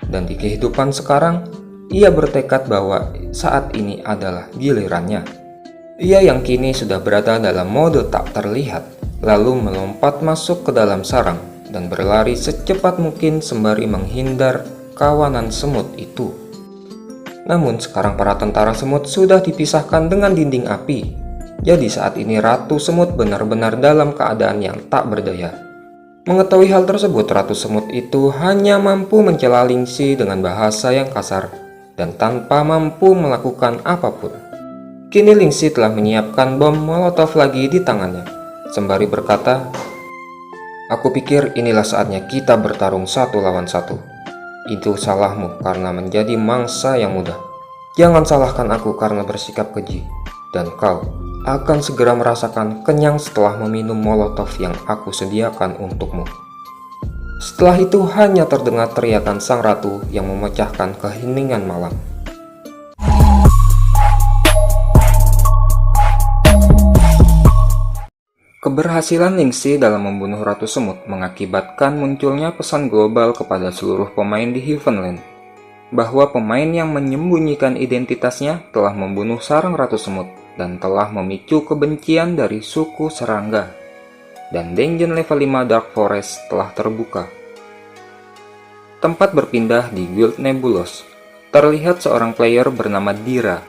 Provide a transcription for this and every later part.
Dan di kehidupan sekarang, ia bertekad bahwa saat ini adalah gilirannya. Ia yang kini sudah berada dalam mode tak terlihat, lalu melompat masuk ke dalam sarang dan berlari secepat mungkin sembari menghindar kawanan semut itu. Namun sekarang para tentara semut sudah dipisahkan dengan dinding api. Jadi saat ini Ratu Semut benar-benar dalam keadaan yang tak berdaya. Mengetahui hal tersebut, Ratu Semut itu hanya mampu mencela Lingxi dengan bahasa yang kasar dan tanpa mampu melakukan apapun. Kini Lingxi telah menyiapkan bom molotov lagi di tangannya, sembari berkata, "Aku pikir inilah saatnya kita bertarung satu lawan satu. Itu salahmu karena menjadi mangsa yang mudah. Jangan salahkan aku karena bersikap keji, dan kau akan segera merasakan kenyang setelah meminum molotov yang aku sediakan untukmu." Setelah itu hanya terdengar teriakan sang ratu yang memecahkan keheningan malam. Keberhasilan Lingxi dalam membunuh Ratu Semut mengakibatkan munculnya pesan global kepada seluruh pemain di Heavenland, bahwa pemain yang menyembunyikan identitasnya telah membunuh sarang Ratu Semut dan telah memicu kebencian dari suku serangga. Dan dungeon level 5 Dark Forest telah terbuka. Tempat berpindah di Guild Nebulos. Terlihat seorang player bernama Dira,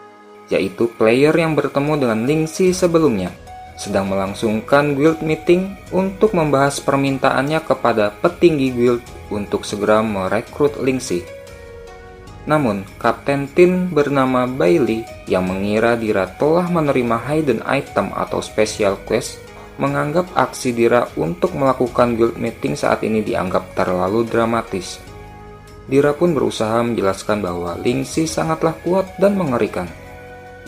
yaitu player yang bertemu dengan Lingxi sebelumnya, sedang melangsungkan guild meeting untuk membahas permintaannya kepada petinggi guild untuk segera merekrut Lingxi. Namun, Kapten Tin bernama Bailey yang mengira Dira telah menerima hidden item atau special quest menganggap aksi Dira untuk melakukan guild meeting saat ini dianggap terlalu dramatis. Dira pun berusaha menjelaskan bahwa Lingxi sangatlah kuat dan mengerikan.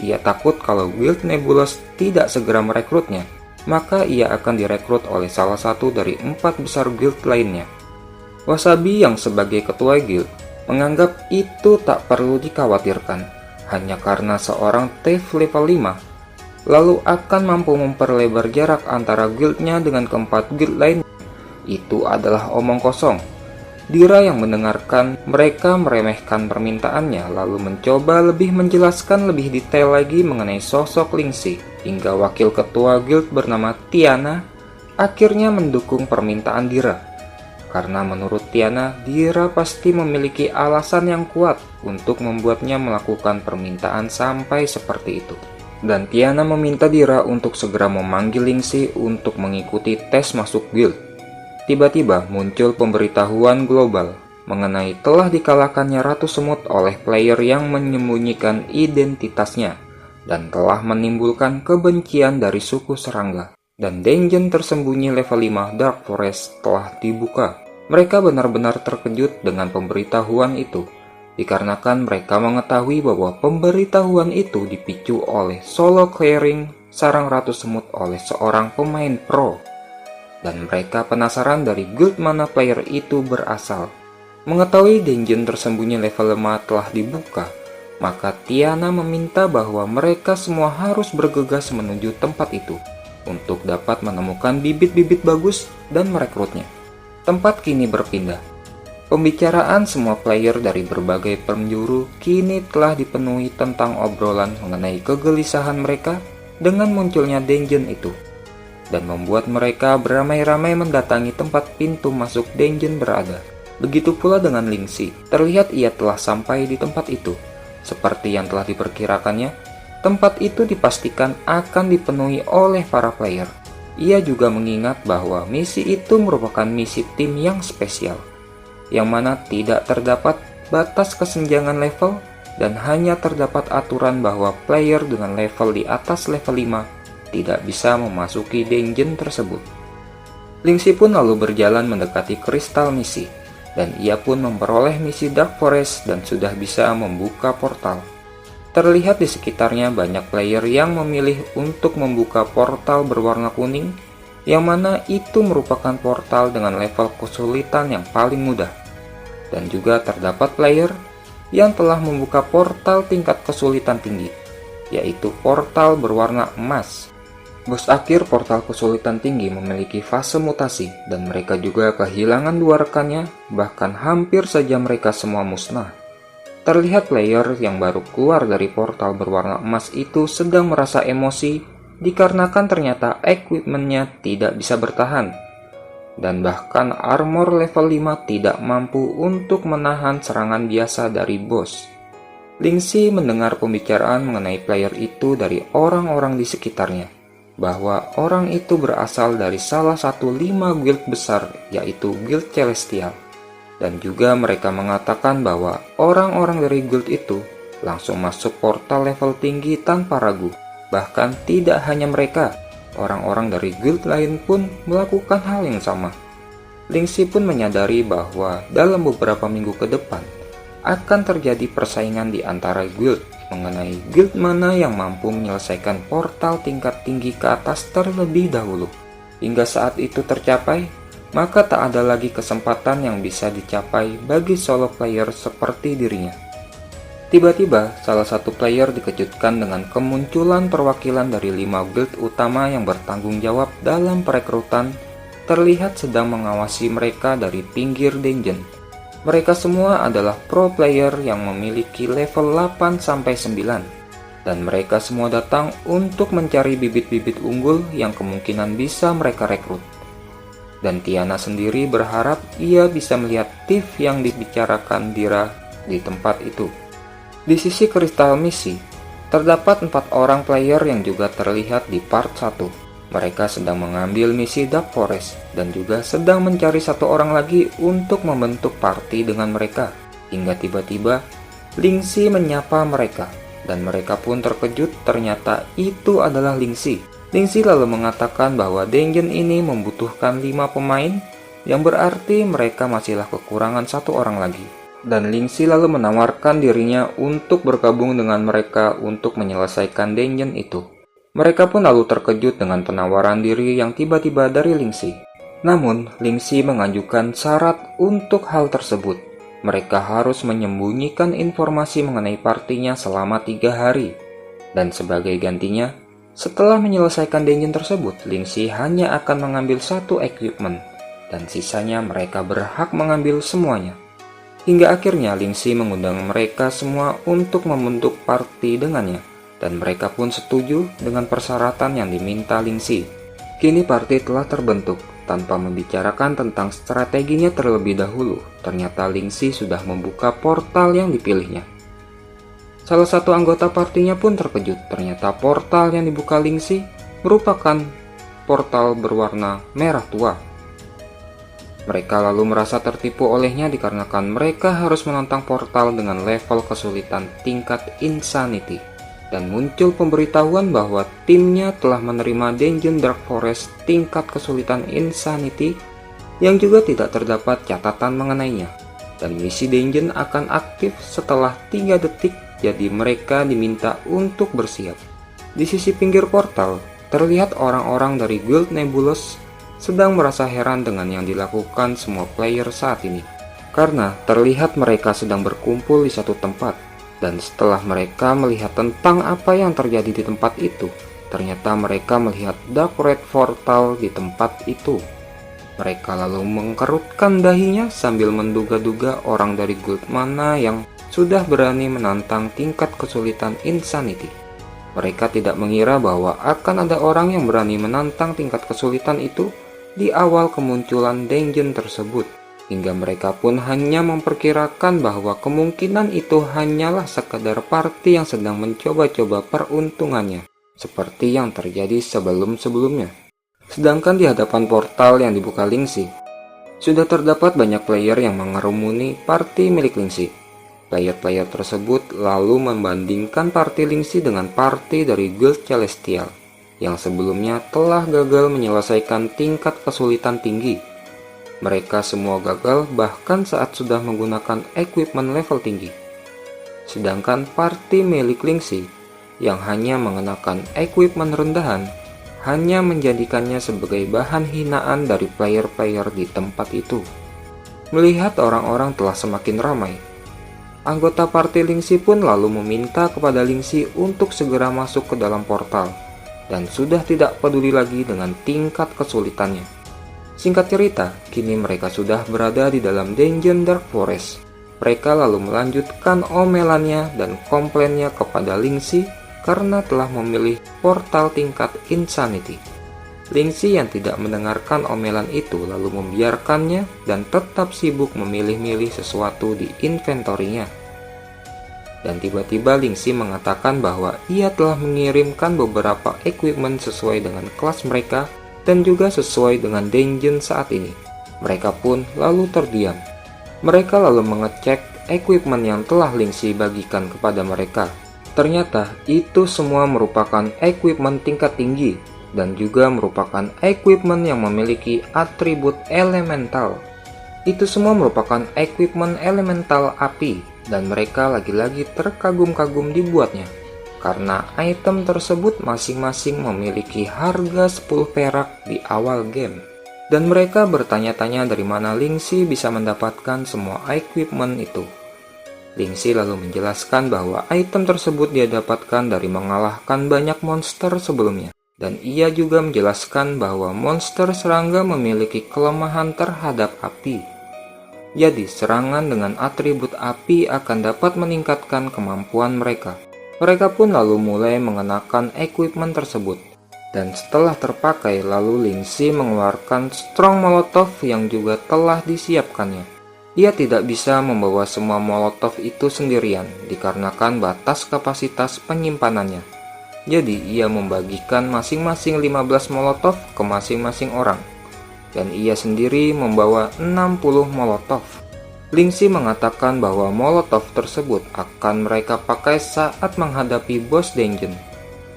Ia takut kalau Guild Nebulos tidak segera merekrutnya, maka ia akan direkrut oleh salah satu dari 4 besar guild lainnya. Wasabi yang sebagai ketua guild menganggap itu tak perlu dikhawatirkan, hanya karena seorang thief level 5 lalu akan mampu memperlebar jarak antara guildnya dengan keempat guild lain. Itu adalah omong kosong. Dira yang mendengarkan mereka meremehkan permintaannya lalu mencoba lebih menjelaskan lebih detail lagi mengenai sosok Lingxi, hingga wakil ketua guild bernama Tiana akhirnya mendukung permintaan Dira. Karena menurut Tiana, Dira pasti memiliki alasan yang kuat untuk membuatnya melakukan permintaan sampai seperti itu. Dan Tiana meminta Dira untuk segera memanggil Lingxi untuk mengikuti tes masuk guild. Tiba-tiba muncul pemberitahuan global mengenai telah dikalahkannya Ratu Semut oleh player yang menyembunyikan identitasnya dan telah menimbulkan kebencian dari suku serangga. Dan dungeon tersembunyi level 5 Dark Forest telah dibuka. Mereka benar-benar terkejut dengan pemberitahuan itu, dikarenakan mereka mengetahui bahwa pemberitahuan itu dipicu oleh solo clearing sarang Ratu Semut oleh seorang pemain pro. Dan mereka penasaran dari guild mana player itu berasal. Mengetahui dungeon tersembunyi level 5 telah dibuka, maka Tiana meminta bahwa mereka semua harus bergegas menuju tempat itu untuk dapat menemukan bibit-bibit bagus dan merekrutnya. Tempat kini berpindah. Pembicaraan semua player dari berbagai penjuru kini telah dipenuhi tentang obrolan mengenai kegelisahan mereka dengan munculnya dungeon itu, dan membuat mereka beramai-ramai mendatangi tempat pintu masuk dungeon berada. Begitu pula dengan Lingxi, terlihat ia telah sampai di tempat itu. Seperti yang telah diperkirakannya, tempat itu dipastikan akan dipenuhi oleh para player. Ia juga mengingat bahwa misi itu merupakan misi tim yang spesial, yang mana tidak terdapat batas kesenjangan level dan hanya terdapat aturan bahwa player dengan level di atas level 5 tidak bisa memasuki dungeon tersebut. Lingxi pun lalu berjalan mendekati kristal misi, dan ia pun memperoleh misi Dark Forest dan sudah bisa membuka portal. Terlihat di sekitarnya banyak player yang memilih untuk membuka portal berwarna kuning, yang mana itu merupakan portal dengan level kesulitan yang paling mudah. Dan juga terdapat player yang telah membuka portal tingkat kesulitan tinggi, yaitu portal berwarna emas. Bos akhir portal kesulitan tinggi memiliki fase mutasi, dan mereka juga kehilangan dua rekannya, bahkan hampir saja mereka semua musnah. Terlihat player yang baru keluar dari portal berwarna emas itu sedang merasa emosi, dikarenakan ternyata equipmentnya tidak bisa bertahan. Dan bahkan armor level 5 tidak mampu untuk menahan serangan biasa dari bos. Lingxi mendengar pembicaraan mengenai player itu dari orang-orang di sekitarnya, bahwa orang itu berasal dari salah satu 5 guild besar, yaitu Guild Celestial. Dan juga mereka mengatakan bahwa orang-orang dari guild itu langsung masuk portal level tinggi tanpa ragu. Bahkan tidak hanya mereka, orang-orang dari guild lain pun melakukan hal yang sama. Lingxi pun menyadari bahwa dalam beberapa minggu ke depan akan terjadi persaingan di antara guild mengenai guild mana yang mampu menyelesaikan portal tingkat tinggi ke atas terlebih dahulu. Hingga saat itu tercapai, maka tak ada lagi kesempatan yang bisa dicapai bagi solo player seperti dirinya. Tiba-tiba, salah satu player dikejutkan dengan kemunculan perwakilan dari 5 guild utama yang bertanggung jawab dalam perekrutan, terlihat sedang mengawasi mereka dari pinggir dungeon. Mereka semua adalah pro player yang memiliki level 8-9, dan mereka semua datang untuk mencari bibit-bibit unggul yang kemungkinan bisa mereka rekrut. Dan Tiana sendiri berharap ia bisa melihat Tiff yang dibicarakan Dira di tempat itu. Di sisi kristal misi, terdapat 4 orang player yang juga terlihat di part 1. Mereka sedang mengambil misi Dark Forest dan juga sedang mencari satu orang lagi untuk membentuk party dengan mereka. Hingga tiba-tiba, Lingxi menyapa mereka, dan mereka pun terkejut ternyata itu adalah Lingxi. Lingxi lalu mengatakan bahwa dungeon ini membutuhkan 5 pemain, yang berarti mereka masihlah kekurangan satu orang lagi. Dan Lingxi lalu menawarkan dirinya untuk bergabung dengan mereka untuk menyelesaikan dungeon itu. Mereka pun lalu terkejut dengan penawaran diri yang tiba-tiba dari Lingxi. Namun, Lingxi mengajukan syarat untuk hal tersebut. Mereka harus menyembunyikan informasi mengenai partinya selama 3 hari. Dan sebagai gantinya, setelah menyelesaikan dungeon tersebut, Lingxi hanya akan mengambil 1 equipment, dan sisanya mereka berhak mengambil semuanya. Hingga akhirnya Lingxi mengundang mereka semua untuk membentuk party dengannya, dan mereka pun setuju dengan persyaratan yang diminta Lingxi. Kini party telah terbentuk. Tanpa membicarakan tentang strateginya terlebih dahulu, ternyata Lingxi sudah membuka portal yang dipilihnya. Salah satu anggota partinya pun terkejut, ternyata portal yang dibuka Lingxi merupakan portal berwarna merah tua. Mereka lalu merasa tertipu olehnya dikarenakan mereka harus menantang portal dengan level kesulitan tingkat Insanity. Dan muncul pemberitahuan bahwa timnya telah menerima dungeon Dark Forest tingkat kesulitan Insanity yang juga tidak terdapat catatan mengenainya. Dan misi dungeon akan aktif setelah 3 detik, jadi mereka diminta untuk bersiap. Di sisi pinggir portal, terlihat orang-orang dari Guild Nebulous sedang merasa heran dengan yang dilakukan semua player saat ini. Karena terlihat mereka sedang berkumpul di satu tempat, dan setelah mereka melihat tentang apa yang terjadi di tempat itu, ternyata mereka melihat Dark Red Portal di tempat itu. Mereka lalu mengkerutkan dahinya sambil menduga-duga orang dari guild mana yang sudah berani menantang tingkat kesulitan Insanity. Mereka tidak mengira bahwa akan ada orang yang berani menantang tingkat kesulitan itu di awal kemunculan dungeon tersebut, hingga mereka pun hanya memperkirakan bahwa kemungkinan itu hanyalah sekadar party yang sedang mencoba-coba peruntungannya, seperti yang terjadi sebelum-sebelumnya. Sedangkan di hadapan portal yang dibuka Lingxi, sudah terdapat banyak player yang mengerumuni party milik Lingxi. Player-player tersebut lalu membandingkan party Lingxi dengan party dari Guild Celestial yang sebelumnya telah gagal menyelesaikan tingkat kesulitan tinggi. Mereka semua gagal bahkan saat sudah menggunakan equipment level tinggi. Sedangkan party milik Lingxi yang hanya mengenakan equipment rendahan hanya menjadikannya sebagai bahan hinaan dari player-player di tempat itu. Melihat orang-orang telah semakin ramai, anggota party Lingxi pun lalu meminta kepada Lingxi untuk segera masuk ke dalam portal. dan sudah tidak peduli lagi dengan tingkat kesulitannya. Singkat cerita, kini mereka sudah berada di dalam dungeon Dark Forest. Mereka lalu melanjutkan omelannya dan komplainnya kepada Lingxi karena telah memilih portal tingkat Insanity. Lingxi yang tidak mendengarkan omelan itu lalu membiarkannya dan tetap sibuk memilih-milih sesuatu di inventorinya. Dan tiba-tiba Lingxi mengatakan bahwa ia telah mengirimkan beberapa equipment sesuai dengan kelas mereka dan juga sesuai dengan dungeon saat ini. Mereka pun lalu terdiam. Mereka lalu mengecek equipment yang telah Lingxi bagikan kepada mereka. Ternyata itu semua merupakan equipment tingkat tinggi dan juga merupakan equipment yang memiliki atribut elemental. Itu semua merupakan equipment elemental api dan mereka lagi-lagi terkagum-kagum dibuatnya karena item tersebut masing-masing memiliki harga 10 perak di awal game. Dan mereka bertanya-tanya dari mana Lingxi bisa mendapatkan semua equipment itu. Lingxi lalu menjelaskan bahwa item tersebut dia dapatkan dari mengalahkan banyak monster sebelumnya. Dan ia juga menjelaskan bahwa monster serangga memiliki kelemahan terhadap api. Jadi, serangan dengan atribut api akan dapat meningkatkan kemampuan mereka. Mereka pun lalu mulai mengenakan equipment tersebut. Dan setelah terpakai, lalu Lingxi mengeluarkan Strong Molotov yang juga telah disiapkannya. Ia tidak bisa membawa semua Molotov itu sendirian, dikarenakan batas kapasitas penyimpanannya. Jadi ia membagikan masing-masing 15 molotov ke masing-masing orang. Dan ia sendiri membawa 60 molotov. Lingxi mengatakan bahwa molotov tersebut akan mereka pakai saat menghadapi boss dungeon.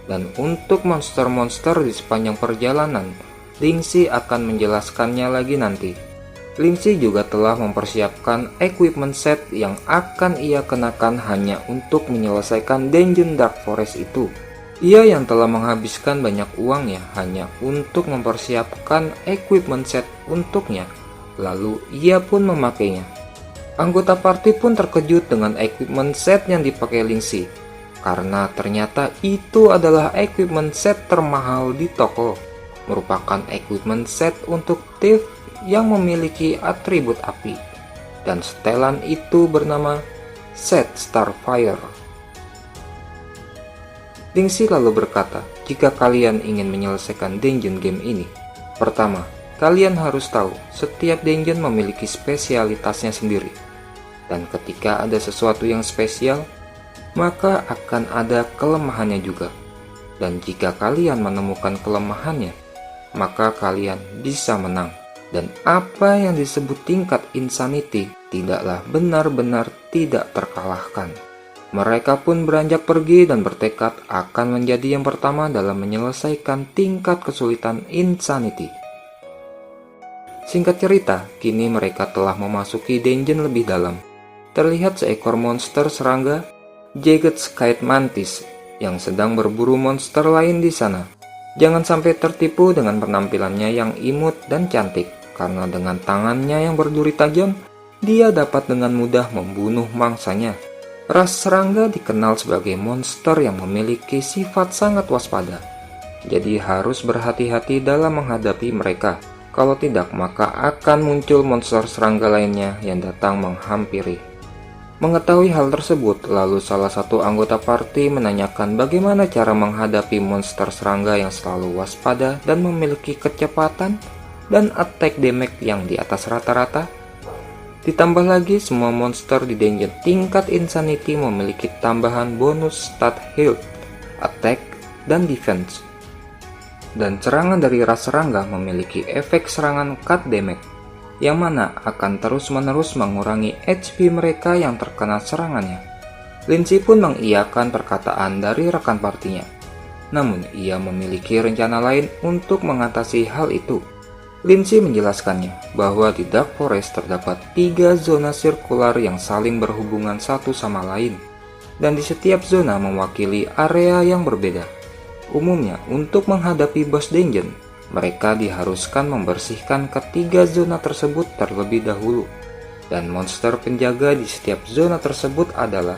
Dan untuk monster-monster di sepanjang perjalanan, Lingxi akan menjelaskannya lagi nanti. Lingxi juga telah mempersiapkan equipment set yang akan ia kenakan hanya untuk menyelesaikan dungeon Dark Forest itu. Ia yang telah menghabiskan banyak uangnya hanya untuk mempersiapkan equipment set untuknya, lalu ia pun memakainya. Anggota party pun terkejut dengan equipment set yang dipakai Lingxi, karena ternyata itu adalah equipment set termahal di toko, merupakan equipment set untuk thief yang memiliki atribut api, dan setelan itu bernama Set Starfire. Lingxi lalu berkata, jika kalian ingin menyelesaikan dungeon game ini, pertama, kalian harus tahu setiap dungeon memiliki spesialitasnya sendiri. Dan ketika ada sesuatu yang spesial, maka akan ada kelemahannya juga. Dan jika kalian menemukan kelemahannya, maka kalian bisa menang. Dan apa yang disebut tingkat insanity tidaklah benar-benar tidak terkalahkan. Mereka pun beranjak pergi dan bertekad akan menjadi yang pertama dalam menyelesaikan tingkat kesulitan Insanity. Singkat cerita, kini mereka telah memasuki dungeon lebih dalam. Terlihat seekor monster serangga, Jagged Skite Mantis, yang sedang berburu monster lain di sana. Jangan sampai tertipu dengan penampilannya yang imut dan cantik, karena dengan tangannya yang berduri tajam, dia dapat dengan mudah membunuh mangsanya. Ras serangga dikenal sebagai monster yang memiliki sifat sangat waspada. Jadi harus berhati-hati dalam menghadapi mereka. Kalau tidak, maka akan muncul monster serangga lainnya yang datang menghampiri. Mengetahui hal tersebut, lalu salah satu anggota party menanyakan bagaimana cara menghadapi monster serangga yang selalu waspada dan memiliki kecepatan dan attack damage yang di atas rata-rata. Ditambah lagi, semua monster di dungeon tingkat Insanity memiliki tambahan bonus stat health, attack, dan defense. Dan serangan dari ras serangga memiliki efek serangan cut damage, yang mana akan terus-menerus mengurangi HP mereka yang terkena serangannya. Lingxi pun mengiyakan perkataan dari rekan partinya. Namun, ia memiliki rencana lain untuk mengatasi hal itu. Lingxi menjelaskannya bahwa di Dark Forest terdapat 3 zona sirkular yang saling berhubungan satu sama lain, dan di setiap zona mewakili area yang berbeda. Umumnya, untuk menghadapi boss dungeon, mereka diharuskan membersihkan ketiga zona tersebut terlebih dahulu, dan monster penjaga di setiap zona tersebut adalah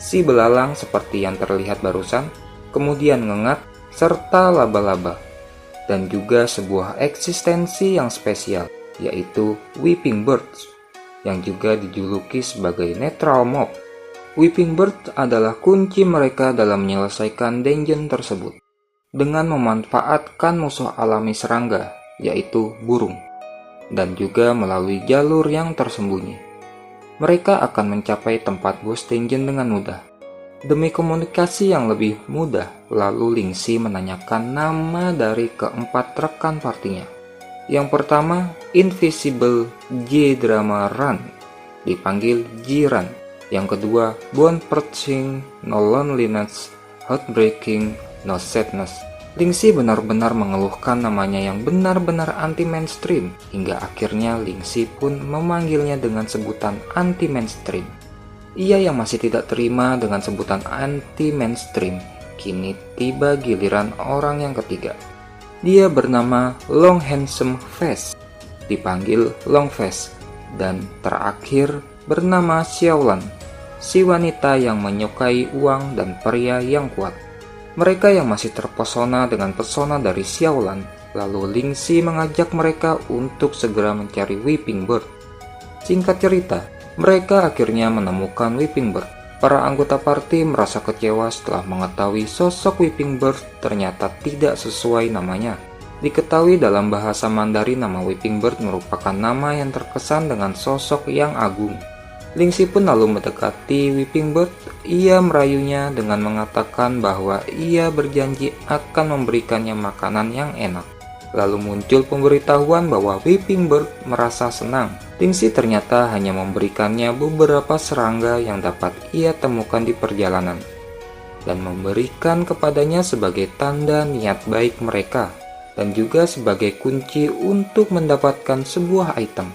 si belalang seperti yang terlihat barusan, kemudian ngengat, serta laba-laba, dan juga sebuah eksistensi yang spesial, yaitu Weeping Birds, yang juga dijuluki sebagai Neutral Mob. Weeping Bird adalah kunci mereka dalam menyelesaikan dungeon tersebut, dengan memanfaatkan musuh alami serangga, yaitu burung, dan juga melalui jalur yang tersembunyi. Mereka akan mencapai tempat boss dungeon dengan mudah. Demi komunikasi yang lebih mudah, lalu Lingxi menanyakan nama dari keempat rekan partinya. Yang pertama, Invisible J Drama Run, dipanggil Jiran. Yang kedua, Bone Perching No Loneliness, Heartbreaking No Sadness. Lingxi benar-benar mengeluhkan namanya yang benar-benar anti-mainstream, hingga akhirnya Lingxi pun memanggilnya dengan sebutan anti-mainstream. Ia yang masih tidak terima dengan sebutan anti-mainstream, kini tiba giliran orang yang ketiga. Dia bernama Long Handsome Face, dipanggil Long Face, dan terakhir bernama Xiaolan, si wanita yang menyukai uang dan pria yang kuat. Mereka yang masih terpesona dengan pesona dari Xiaolan, lalu Lingxi mengajak mereka untuk segera mencari Weeping Bird. Singkat cerita, mereka akhirnya menemukan Weeping Bird. Para anggota party merasa kecewa setelah mengetahui sosok Weeping Bird ternyata tidak sesuai namanya. Diketahui dalam bahasa Mandarin nama Weeping Bird merupakan nama yang terkesan dengan sosok yang agung. Lingxi pun lalu mendekati Weeping Bird. Ia merayunya dengan mengatakan bahwa ia berjanji akan memberikannya makanan yang enak. Lalu muncul pemberitahuan bahwa Weeping Bird merasa senang. Lingxi ternyata hanya memberikannya beberapa serangga yang dapat ia temukan di perjalanan, dan memberikan kepadanya sebagai tanda niat baik mereka, dan juga sebagai kunci untuk mendapatkan sebuah item.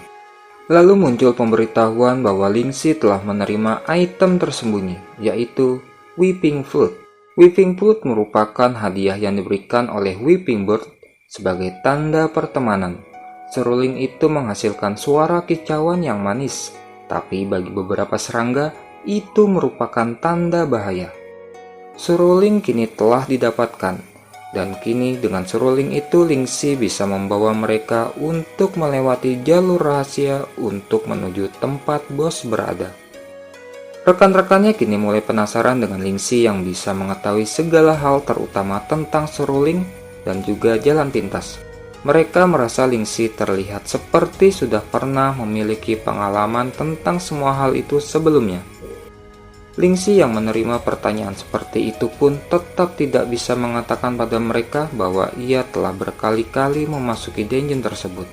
Lalu muncul pemberitahuan bahwa Lingxi telah menerima item tersembunyi, yaitu Weeping Flute. Weeping Flute merupakan hadiah yang diberikan oleh Weeping Bird sebagai tanda pertemanan. Seruling itu menghasilkan suara kicauan yang manis, tapi bagi beberapa serangga, itu merupakan tanda bahaya. Seruling kini telah didapatkan, dan kini dengan seruling itu Lingxi bisa membawa mereka untuk melewati jalur rahasia untuk menuju tempat bos berada. Rekan-rekannya kini mulai penasaran dengan Lingxi yang bisa mengetahui segala hal terutama tentang seruling dan juga jalan pintas. Mereka merasa Lingxi terlihat seperti sudah pernah memiliki pengalaman tentang semua hal itu sebelumnya. Lingxi yang menerima pertanyaan seperti itu pun tetap tidak bisa mengatakan pada mereka bahwa ia telah berkali-kali memasuki dungeon tersebut.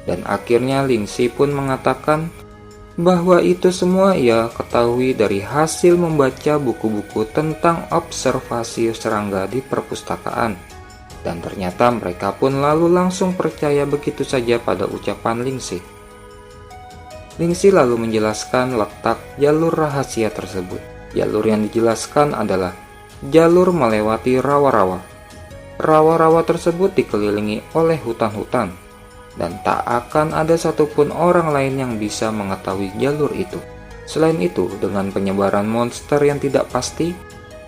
Dan akhirnya Lingxi pun mengatakan bahwa itu semua ia ketahui dari hasil membaca buku-buku tentang observasi serangga di perpustakaan. Dan ternyata mereka pun lalu langsung percaya begitu saja pada ucapan Lingxi. Lingxi lalu menjelaskan letak jalur rahasia tersebut. Jalur yang dijelaskan adalah jalur melewati rawa-rawa. Rawa-rawa tersebut dikelilingi oleh hutan-hutan, dan tak akan ada satupun orang lain yang bisa mengetahui jalur itu. Selain itu, dengan penyebaran monster yang tidak pasti,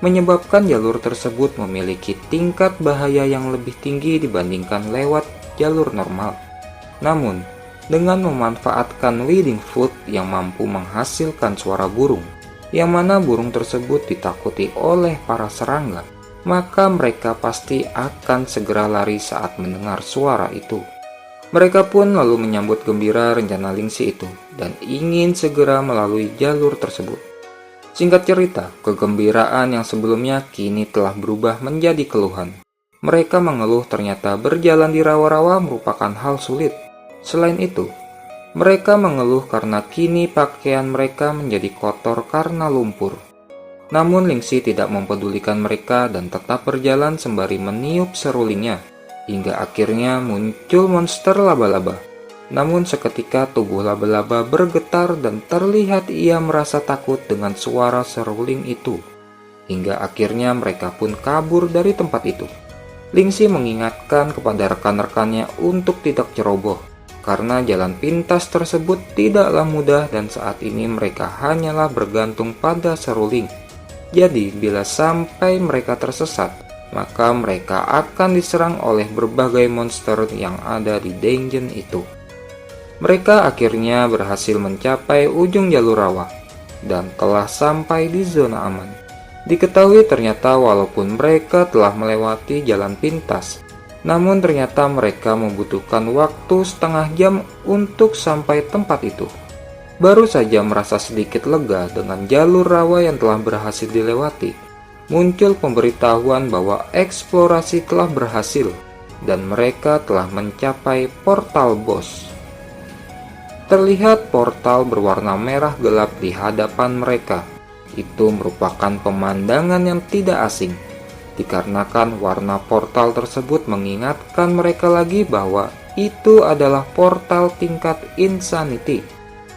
menyebabkan jalur tersebut memiliki tingkat bahaya yang lebih tinggi dibandingkan lewat jalur normal. Namun, dengan memanfaatkan Weeping Flute yang mampu menghasilkan suara burung, yang mana burung tersebut ditakuti oleh para serangga, maka mereka pasti akan segera lari saat mendengar suara itu. Mereka pun lalu menyambut gembira rencana Lingxi itu, dan ingin segera melalui jalur tersebut. Singkat cerita, kegembiraan yang sebelumnya kini telah berubah menjadi keluhan. Mereka mengeluh ternyata berjalan di rawa-rawa merupakan hal sulit. Selain itu, mereka mengeluh karena kini pakaian mereka menjadi kotor karena lumpur. Namun Lingxi tidak mempedulikan mereka dan tetap berjalan sembari meniup serulingnya, hingga akhirnya muncul monster laba-laba. Namun seketika tubuh laba-laba bergetar dan terlihat ia merasa takut dengan suara seruling itu. Hingga akhirnya mereka pun kabur dari tempat itu. Lingxi mengingatkan kepada rekan-rekannya untuk tidak ceroboh, karena jalan pintas tersebut tidaklah mudah dan saat ini mereka hanyalah bergantung pada seruling. Jadi bila sampai mereka tersesat, maka mereka akan diserang oleh berbagai monster yang ada di dungeon itu. Mereka akhirnya berhasil mencapai ujung jalur rawa dan telah sampai di zona aman. Diketahui ternyata walaupun mereka telah melewati jalan pintas, namun ternyata mereka membutuhkan waktu setengah jam untuk sampai tempat itu. Baru saja merasa sedikit lega dengan jalur rawa yang telah berhasil dilewati, muncul pemberitahuan bahwa eksplorasi telah berhasil dan mereka telah mencapai portal boss. Terlihat portal berwarna merah gelap di hadapan mereka. Itu merupakan pemandangan yang tidak asing, dikarenakan warna portal tersebut mengingatkan mereka lagi bahwa itu adalah portal tingkat Insanity.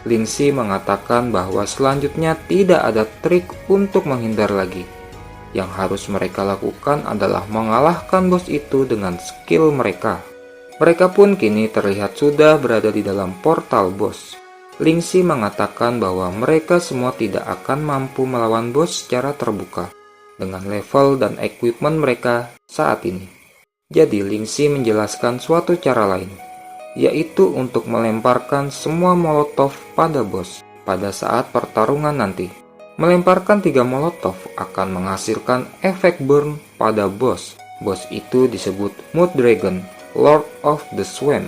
Lingxi mengatakan bahwa selanjutnya tidak ada trik untuk menghindar lagi. Yang harus mereka lakukan adalah mengalahkan bos itu dengan skill mereka. Mereka pun kini terlihat sudah berada di dalam portal bos. Lingxi mengatakan bahwa mereka semua tidak akan mampu melawan bos secara terbuka dengan level dan equipment mereka saat ini. Jadi Lingxi menjelaskan suatu cara lain, yaitu untuk melemparkan semua molotov pada bos pada saat pertarungan nanti. Melemparkan 3 molotov akan menghasilkan efek burn pada bos. Bos itu disebut Mood Dragon, Lord of the Swamp.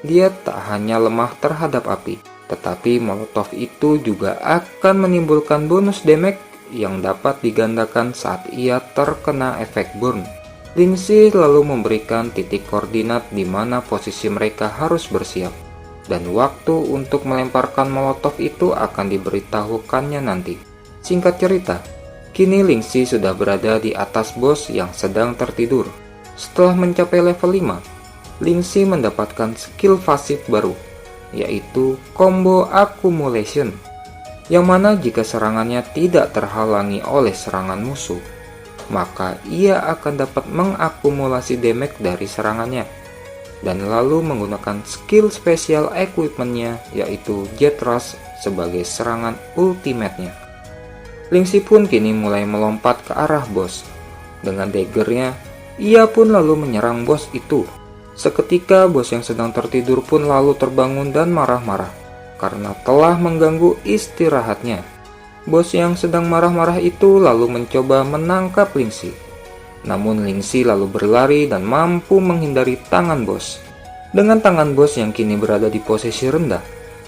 Dia tak hanya lemah terhadap api, tetapi molotov itu juga akan menimbulkan bonus damage yang dapat digandakan saat ia terkena efek burn. Lingxi lalu memberikan titik koordinat di mana posisi mereka harus bersiap, dan waktu untuk melemparkan molotov itu akan diberitahukannya nanti. Singkat cerita, kini Lingxi sudah berada di atas bos yang sedang tertidur. Setelah mencapai level 5, Lingxi mendapatkan skill pasif baru, yaitu Combo Accumulation, yang mana jika serangannya tidak terhalangi oleh serangan musuh, maka ia akan dapat mengakumulasi damage dari serangannya, dan lalu menggunakan skill spesial equipmentnya, yaitu Jet Rush sebagai serangan ultimate-nya. Lingxi pun kini mulai melompat ke arah bos. Dengan daggernya, ia pun lalu menyerang bos itu. Seketika bos yang sedang tertidur pun lalu terbangun dan marah-marah karena telah mengganggu istirahatnya. Bos yang sedang marah-marah itu lalu mencoba menangkap Lingxi. Namun Lingxi lalu berlari dan mampu menghindari tangan bos. Dengan tangan bos yang kini berada di posisi rendah,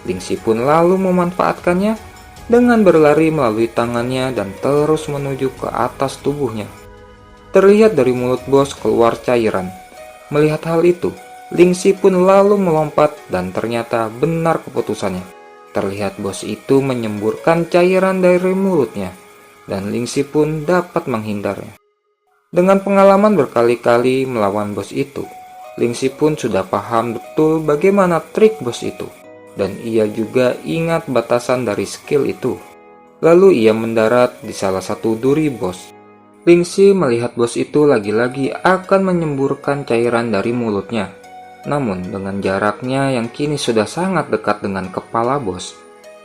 Lingxi pun lalu memanfaatkannya dengan berlari melalui tangannya dan terus menuju ke atas tubuhnya. Terlihat dari mulut bos keluar cairan. Melihat hal itu, Lingxi pun lalu melompat dan ternyata benar keputusannya. Terlihat bos itu menyemburkan cairan dari mulutnya, dan Lingxi pun dapat menghindarnya. Dengan pengalaman berkali-kali melawan bos itu, Lingxi pun sudah paham betul bagaimana trik bos itu, dan ia juga ingat batasan dari skill itu. Lalu ia mendarat di salah satu duri bos. Lingxi melihat bos itu lagi-lagi akan menyemburkan cairan dari mulutnya. Namun dengan jaraknya yang kini sudah sangat dekat dengan kepala bos,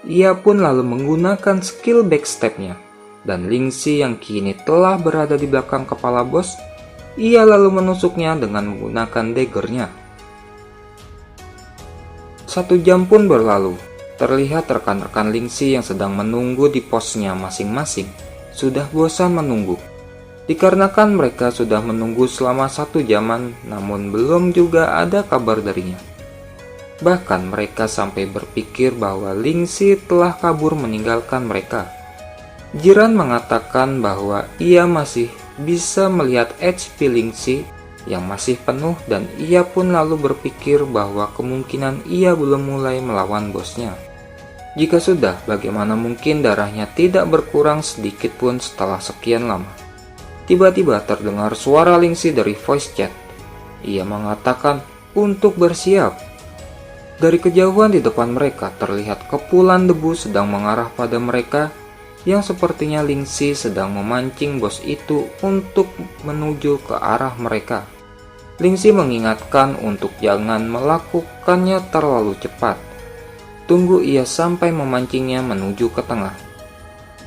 ia pun lalu menggunakan skill backstep-nya. Dan Lingxi yang kini telah berada di belakang kepala bos, ia lalu menusuknya dengan menggunakan daggernya. 1 jam pun berlalu. Terlihat rekan-rekan Lingxi yang sedang menunggu di posnya masing-masing sudah bosan menunggu. Dikarenakan mereka sudah menunggu selama 1 jaman, namun belum juga ada kabar darinya. Bahkan mereka sampai berpikir bahwa Lingxi telah kabur meninggalkan mereka. Jiran mengatakan bahwa ia masih bisa melihat HP Lingxi yang masih penuh, dan ia pun lalu berpikir bahwa kemungkinan ia belum mulai melawan bosnya. Jika sudah, bagaimana mungkin darahnya tidak berkurang sedikit pun setelah sekian lama? Tiba-tiba terdengar suara Lingxi dari voice chat. Ia mengatakan untuk bersiap. Dari kejauhan di depan mereka terlihat kepulan debu sedang mengarah pada mereka, yang sepertinya Lingxi sedang memancing bos itu untuk menuju ke arah mereka. Lingxi mengingatkan untuk jangan melakukannya terlalu cepat. Tunggu ia sampai memancingnya menuju ke tengah.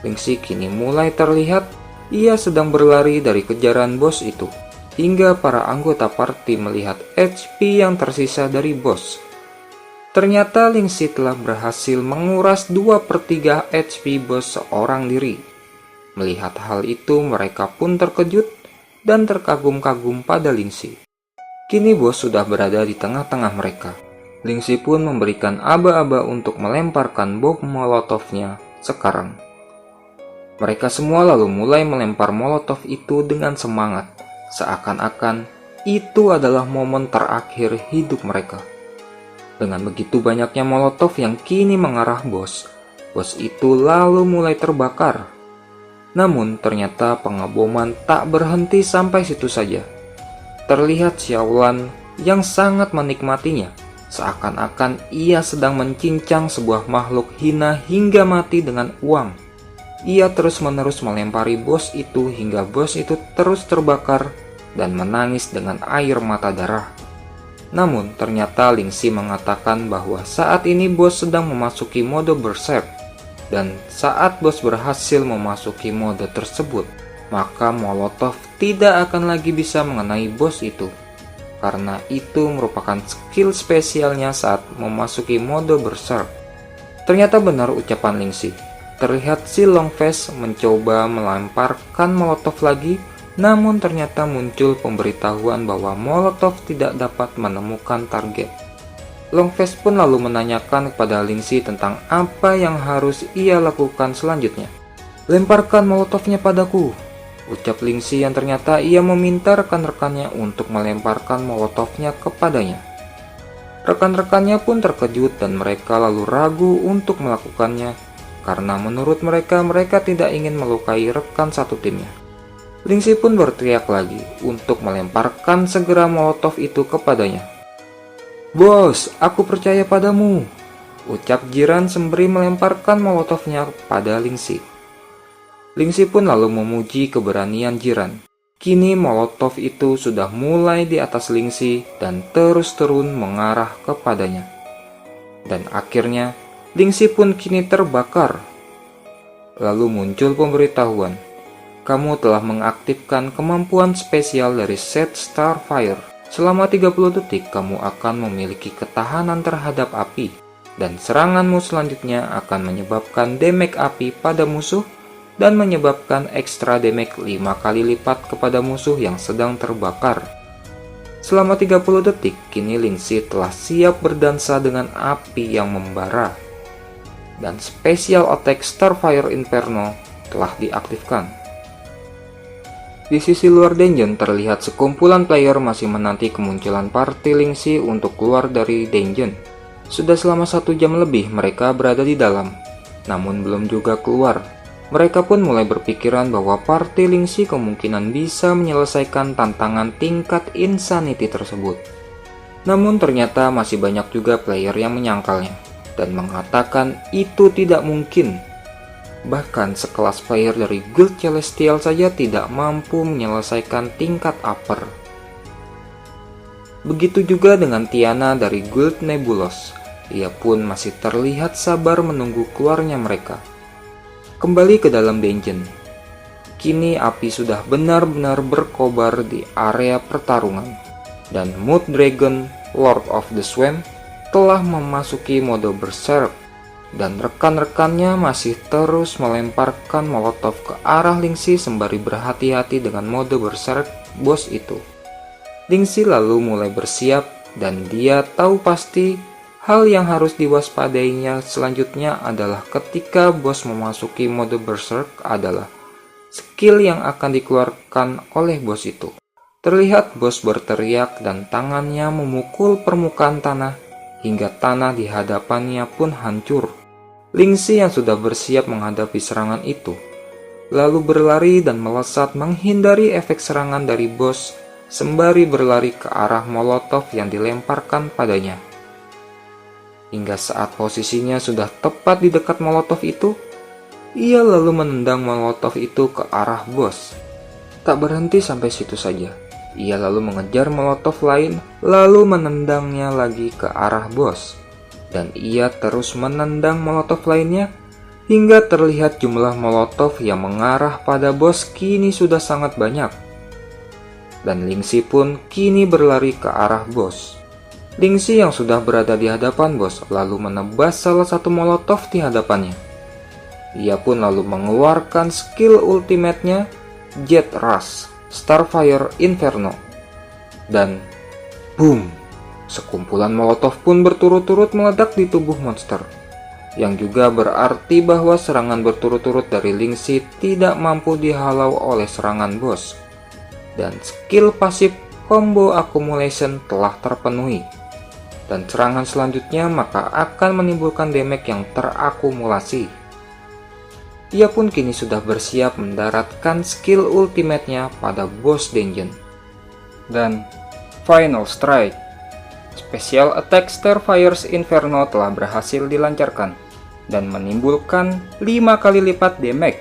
Lingxi kini mulai terlihat Ia sedang berlari dari kejaran bos itu, hingga para anggota party melihat HP yang tersisa dari bos. Ternyata Lingxi telah berhasil menguras 2/3 HP bos seorang diri. Melihat hal itu, mereka pun terkejut dan terkagum-kagum pada Lingxi. Kini bos sudah berada di tengah-tengah mereka. Lingxi pun memberikan aba-aba untuk melemparkan bom molotovnya sekarang. Mereka semua lalu mulai melempar molotov itu dengan semangat, seakan-akan itu adalah momen terakhir hidup mereka. Dengan begitu banyaknya molotov yang kini mengarah bos itu lalu mulai terbakar. Namun ternyata pengeboman tak berhenti sampai situ saja. Terlihat Xiaolan yang sangat menikmatinya, seakan-akan ia sedang mencincang sebuah makhluk hina hingga mati dengan uang. Ia terus-menerus melempari bos itu hingga bos itu terus terbakar dan menangis dengan air mata darah. Namun ternyata Lingxi mengatakan bahwa saat ini bos sedang memasuki mode berserk, dan saat bos berhasil memasuki mode tersebut, maka molotov tidak akan lagi bisa mengenai bos itu, karena itu merupakan skill spesialnya saat memasuki mode berserk. Ternyata benar ucapan Lingxi. Terlihat si Longface mencoba melemparkan molotov lagi, namun ternyata muncul pemberitahuan bahwa molotov tidak dapat menemukan target. Longface pun lalu menanyakan kepada Lingxi tentang apa yang harus ia lakukan selanjutnya. "Lemparkan molotovnya padaku," ucap Lingxi, yang ternyata ia meminta rekan-rekannya untuk melemparkan molotovnya kepadanya. Rekan-rekannya pun terkejut dan mereka lalu ragu untuk melakukannya, karena menurut mereka tidak ingin melukai rekan satu timnya. Lingxi pun berteriak lagi untuk melemparkan segera molotov itu kepadanya. "Bos, aku percaya padamu," ucap Jiran sembari melemparkan molotovnya pada Lingxi. Lingxi pun lalu memuji keberanian Jiran. Kini molotov itu sudah mulai di atas Lingxi dan terus turun mengarah kepadanya. Dan akhirnya Lingxi pun kini terbakar. Lalu muncul pemberitahuan, "Kamu telah mengaktifkan kemampuan spesial dari Set Starfire. Selama 30 detik kamu akan memiliki ketahanan terhadap api, dan seranganmu selanjutnya akan menyebabkan damage api pada musuh dan menyebabkan ekstra damage 5 kali lipat kepada musuh yang sedang terbakar." Selama 30 detik, kini Lingxi telah siap berdansa dengan api yang membara. Dan Special Attack Starfire Inferno telah diaktifkan. Di sisi luar dungeon terlihat sekumpulan player masih menanti kemunculan party Lingxi untuk keluar dari dungeon. Sudah selama 1 jam lebih mereka berada di dalam, namun belum juga keluar. Mereka pun mulai berpikiran bahwa party Lingxi kemungkinan bisa menyelesaikan tantangan tingkat insanity tersebut. Namun ternyata masih banyak juga player yang menyangkalnya dan mengatakan itu tidak mungkin. Bahkan sekelas player dari Guild Celestial saja tidak mampu menyelesaikan tingkat upper. Begitu juga dengan Tiana dari Guild Nebulos. Ia pun masih terlihat sabar menunggu keluarnya mereka. Kembali ke dalam dungeon. Kini api sudah benar-benar berkobar di area pertarungan, dan Mood Dragon, Lord of the Swamp, telah memasuki mode berserk, dan rekan-rekannya masih terus melemparkan molotov ke arah Lingxi sembari berhati-hati dengan mode berserk bos itu. Lingxi lalu mulai bersiap, dan dia tahu pasti hal yang harus diwaspadainya selanjutnya adalah ketika bos memasuki mode berserk adalah skill yang akan dikeluarkan oleh bos itu. Terlihat bos berteriak dan tangannya memukul permukaan tanah hingga tanah di hadapannya pun hancur. Lingxi yang sudah bersiap menghadapi serangan itu, lalu berlari dan melesat menghindari efek serangan dari bos, sembari berlari ke arah molotov yang dilemparkan padanya. Hingga saat posisinya sudah tepat di dekat molotov itu, ia lalu menendang molotov itu ke arah bos. Tak berhenti sampai situ saja. Ia lalu mengejar molotov lain, lalu menendangnya lagi ke arah bos. Dan ia terus menendang molotov lainnya, hingga terlihat jumlah molotov yang mengarah pada bos kini sudah sangat banyak. Dan Ling-Si pun kini berlari ke arah bos. Ling-Si yang sudah berada di hadapan bos lalu menebas salah satu molotov di hadapannya. Ia pun lalu mengeluarkan skill ultimate-nya, Jet Rush Starfire Inferno. Dan boom, sekumpulan molotov pun berturut-turut meledak di tubuh monster, yang juga berarti bahwa serangan berturut-turut dari Ling-Si tidak mampu dihalau oleh serangan bos. Dan skill pasif combo accumulation telah terpenuhi. Dan serangan selanjutnya maka akan menimbulkan damage yang terakumulasi. Ia pun kini sudah bersiap mendaratkan skill ultimate-nya pada boss dungeon. Dan Final Strike, Special Attack Starfire's Inferno telah berhasil dilancarkan dan menimbulkan 5 kali lipat damage.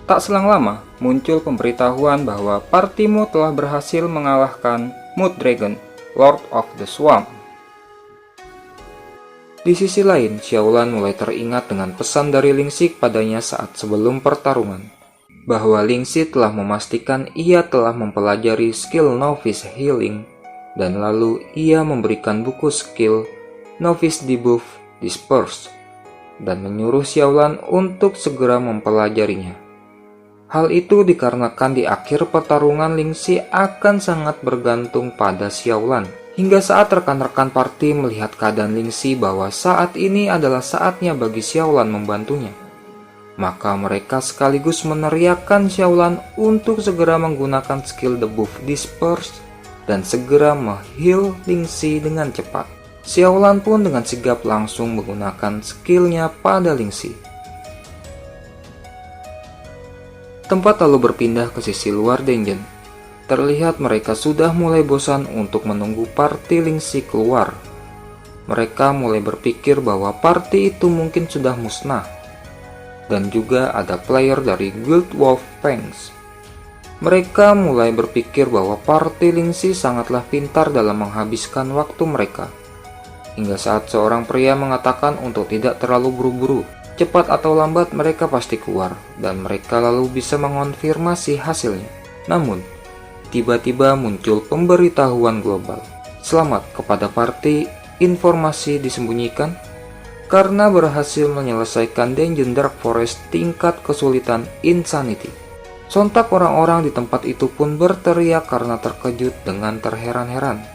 Tak selang lama, muncul pemberitahuan bahwa partimu telah berhasil mengalahkan Mood Dragon, Lord of the Swamp. Di sisi lain, Xiaolan mulai teringat dengan pesan dari Ling-Si padanya saat sebelum pertarungan, bahwa Ling-Si telah memastikan ia telah mempelajari skill Novice Healing, dan lalu ia memberikan buku skill Novice Debuff Disperse, dan menyuruh Xiaolan untuk segera mempelajarinya. Hal itu dikarenakan di akhir pertarungan Ling-Si akan sangat bergantung pada Xiaolan. Hingga saat rekan-rekan party melihat keadaan Ling-Si bahwa saat ini adalah saatnya bagi Xiaolan membantunya, maka mereka sekaligus meneriakkan Xiaolan untuk segera menggunakan skill debuff Disperse dan segera meng-heal Ling-Si dengan cepat. Xiaolan pun dengan sigap langsung menggunakan skillnya pada Ling-Si. Tempat lalu berpindah ke sisi luar dungeon. Terlihat mereka sudah mulai bosan untuk menunggu party Ling-Si keluar. Mereka mulai berpikir bahwa party itu mungkin sudah musnah. Dan juga ada player dari Guild Wolf Fangs. Mereka mulai berpikir bahwa party Ling-Si sangatlah pintar dalam menghabiskan waktu mereka. Hingga saat seorang pria mengatakan untuk tidak terlalu buru-buru. Cepat atau lambat mereka pasti keluar, dan mereka lalu bisa mengonfirmasi hasilnya. Namun, tiba-tiba muncul pemberitahuan global. Selamat kepada party, informasi disembunyikan karena berhasil menyelesaikan dungeon Dark Forest tingkat kesulitan Insanity. Sontak orang-orang di tempat itu pun berteriak karena terkejut dengan terheran-heran.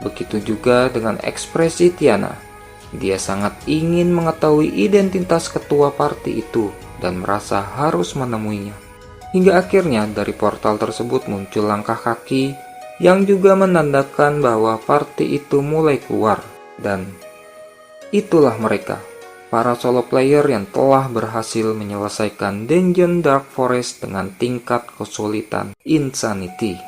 Begitu juga dengan ekspresi Tiana. Dia sangat ingin mengetahui identitas ketua party itu dan merasa harus menemuinya. Hingga akhirnya dari portal tersebut muncul langkah kaki yang juga menandakan bahwa party itu mulai keluar. Dan itulah mereka, para solo player yang telah berhasil menyelesaikan dungeon Dark Forest dengan tingkat kesulitan Insanity.